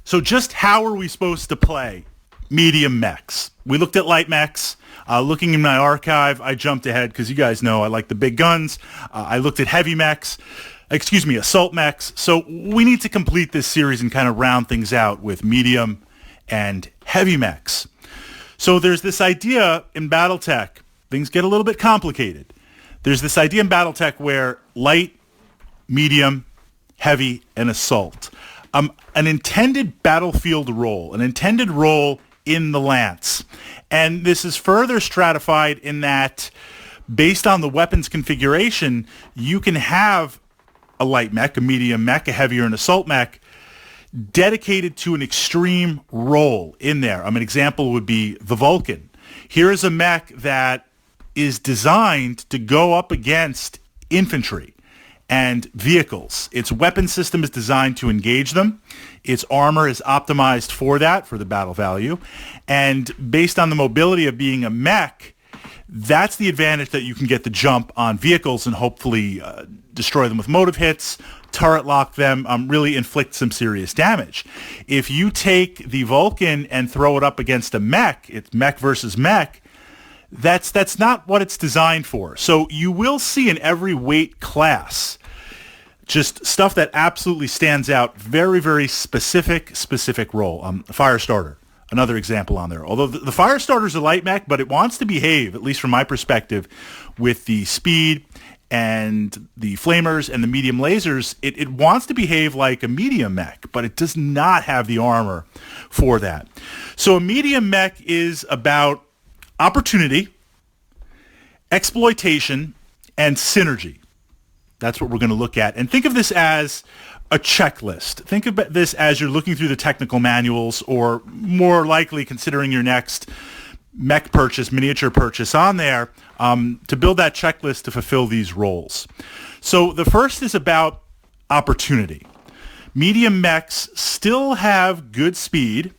So just how are we supposed to play medium mechs? We looked at light mechs. Looking in my archive, I jumped ahead because you guys know I like the big guns. I looked at heavy mechs, assault mechs. So we need to complete this series and kind of round things out with medium and heavy mechs. So there's this idea in Battletech, things get a little bit complicated. There's this idea in Battletech where light, medium, heavy, and assault. An intended battlefield role, an intended role in the lance. And this is further stratified in that based on the weapons configuration, you can have a light mech, a medium mech, a heavy or an assault mech dedicated to an extreme role in there. An example would be the Vulcan. Here is a mech that is designed to go up against infantry and vehicles. Its weapon system is designed to engage them. Its armor is optimized for that, for the battle value. And based on the mobility of being a mech, that's the advantage that you can get the jump on vehicles and hopefully destroy them with motive hits, turret lock them, really inflict some serious damage. If you take the Vulcan and throw it up against a mech, it's mech versus mech, that's not what it's designed for. So you will see in every weight class just stuff that absolutely stands out, very, very specific role. Firestarter, another example on there. Although the Firestarter's a light mech, but it wants to behave, at least from my perspective, with the speed and the flamers and the medium lasers, it wants to behave like a medium mech, but it does not have the armor for that. So a medium mech is about opportunity, exploitation, and synergy. That's what we're going to look at. And think of this as a checklist. Think of this as you're looking through the technical manuals, or more likely considering your next mech purchase, miniature purchase on there, to build that checklist to fulfill these roles. So the first is about opportunity. Medium mechs still have good speed.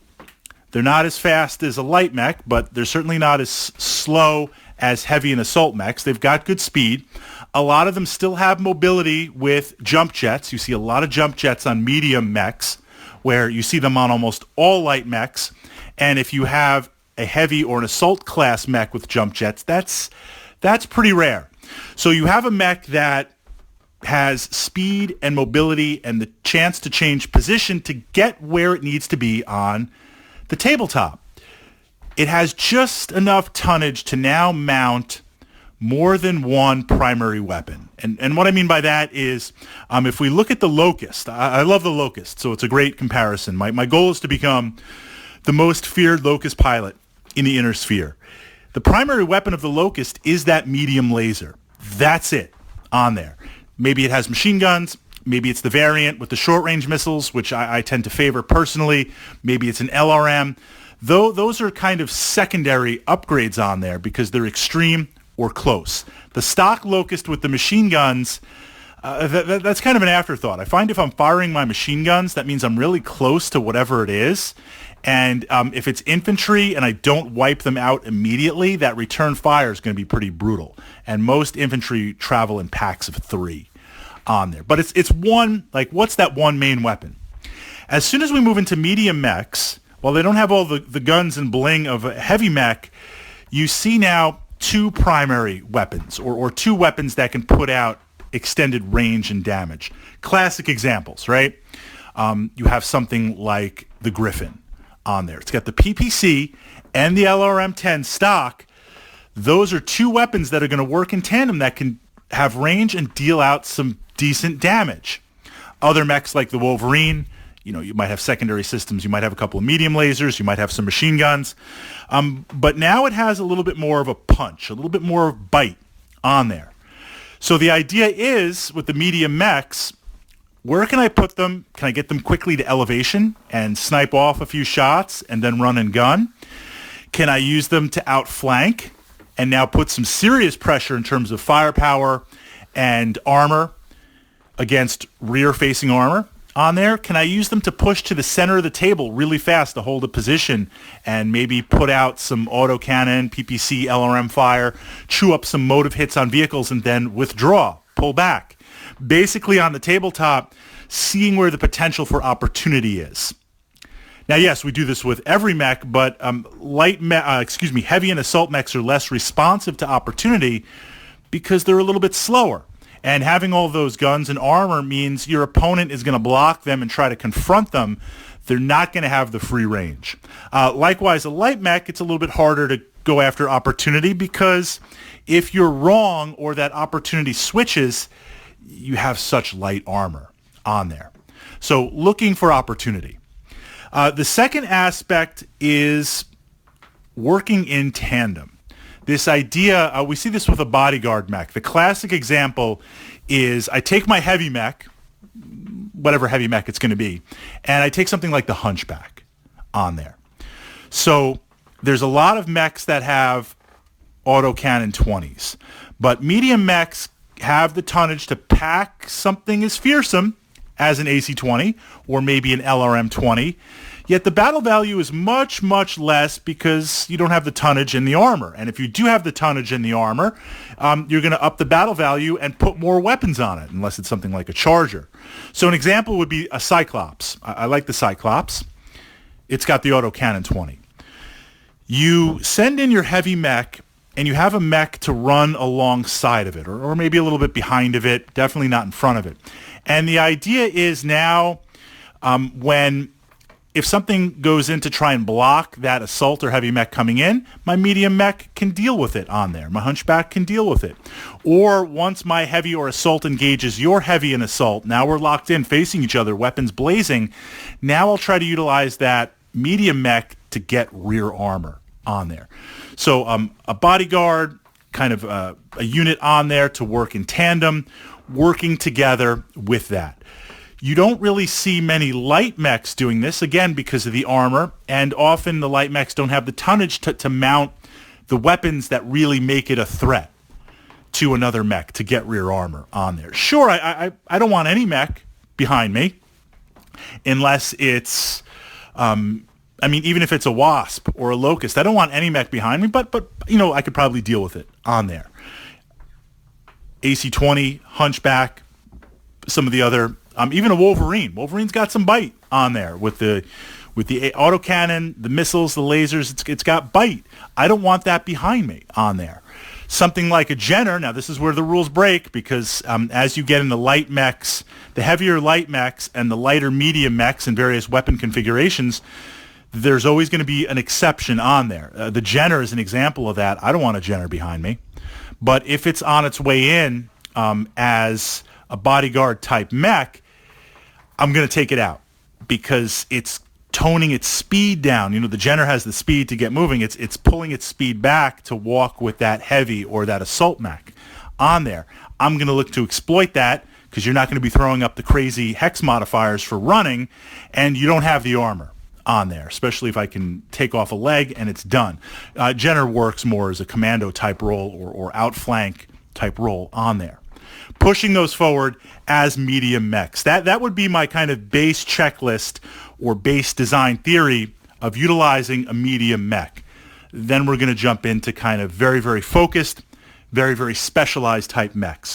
They're not as fast as a light mech, but they're certainly not as slow as heavy and assault mechs. They've got good speed. A lot of them still have mobility with jump jets. You see a lot of jump jets on medium mechs, where you see them on almost all light mechs. And if you have a heavy or an assault class mech with jump jets, that's pretty rare. So you have a mech that has speed and mobility and the chance to change position to get where it needs to be on the tabletop. It has just enough tonnage to now mount more than one primary weapon. And what I mean by that is, if we look at the Locust, I love the Locust, so it's a great comparison. My goal is to become the most feared Locust pilot in the Inner Sphere. The primary weapon of the Locust is that medium laser. That's it on there. Maybe it has machine guns. Maybe it's the variant with the short-range missiles, which I tend to favor personally. Maybe it's an LRM. Though those are kind of secondary upgrades on there because they're extreme or close. The stock Locust with the machine guns, that's kind of an afterthought. I find if I'm firing my machine guns, that means I'm really close to whatever it is. And if it's infantry and I don't wipe them out immediately, that return fire is going to be pretty brutal. And most infantry travel in packs of 3 on there. But it's one, like, what's that one main weapon? As soon as we move into medium mechs, while they don't have all the guns and bling of a heavy mech, you see now 2 primary weapons, or 2 weapons that can put out extended range and damage. Classic examples, right? You have something like the Griffin on there. It's got the PPC and the LRM-10 stock. Those are 2 weapons that are going to work in tandem that can have range and deal out some decent damage. Other mechs like the Wolverine, you might have secondary systems. You might have a couple of medium lasers. You might have some machine guns. But now it has a little bit more of a punch, a little bit more bite on there. So the idea is, with the medium mechs, where can I put them? Can I get them quickly to elevation and snipe off a few shots and then run and gun? Can I use them to outflank and now put some serious pressure in terms of firepower and armor against rear-facing armor on there? Can I use them to push to the center of the table really fast to hold a position and maybe put out some autocannon, PPC, LRM fire, chew up some motive hits on vehicles, and then withdraw, pull back? Basically on the tabletop, seeing where the potential for opportunity is. Now, yes, we do this with every mech, but heavy and assault mechs are less responsive to opportunity because they're a little bit slower. And having all those guns and armor means your opponent is going to block them and try to confront them. They're not going to have the free range. Likewise, a light mech, it's a little bit harder to go after opportunity because if you're wrong or that opportunity switches, you have such light armor on there. So looking for opportunity. The second aspect is working in tandem. This idea, we see this with a bodyguard mech. The classic example is I take my heavy mech, whatever heavy mech it's going to be, and I take something like the Hunchback on there. So there's a lot of mechs that have autocannon 20s, but medium mechs have the tonnage to pack something as fearsome as an AC-20 or maybe an LRM-20, yet the battle value is much, much less because you don't have the tonnage and the armor. And if you do have the tonnage and the armor, you're going to up the battle value and put more weapons on it, unless it's something like a Charger. So an example would be a Cyclops. I like the Cyclops. It's got the autocannon 20. You send in your heavy mech, and you have a mech to run alongside of it, or maybe a little bit behind of it, definitely not in front of it. And the idea is now if something goes in to try and block that assault or heavy mech coming in, my medium mech can deal with it on there. My Hunchback can deal with it. Or once my heavy or assault engages your heavy and assault, now we're locked in facing each other, weapons blazing. Now I'll try to utilize that medium mech to get rear armor on there. So a bodyguard, kind of a unit on there to work in tandem, working together with that. You don't really see many light mechs doing this, again, because of the armor, and often the light mechs don't have the tonnage to mount the weapons that really make it a threat to another mech to get rear armor on there. Sure, I don't want any mech behind me unless it's, even if it's a Wasp or a Locust, I don't want any mech behind me, but I could probably deal with it on there. AC-20, Hunchback, some of the other, even a Wolverine. Wolverine's got some bite on there with the autocannon, the missiles, the lasers. It's got bite. I don't want that behind me on there. Something like a Jenner. Now this is where the rules break because as you get into light mechs, the heavier light mechs and the lighter medium mechs in various weapon configurations, there's always going to be an exception on there. The Jenner is an example of that. I don't want a Jenner behind me. But if it's on its way in as a bodyguard type mech, I'm going to take it out because it's toning its speed down. The Jenner has the speed to get moving. It's pulling its speed back to walk with that heavy or that assault mech on there. I'm going to look to exploit that because you're not going to be throwing up the crazy hex modifiers for running, and you don't have the armor on there, especially if I can take off a leg and it's done. Jenner works more as a commando type role or outflank type role on there. Pushing those forward as medium mechs. That would be my kind of base checklist or base design theory of utilizing a medium mech. Then we're going to jump into kind of very, very focused, very, very specialized type mechs.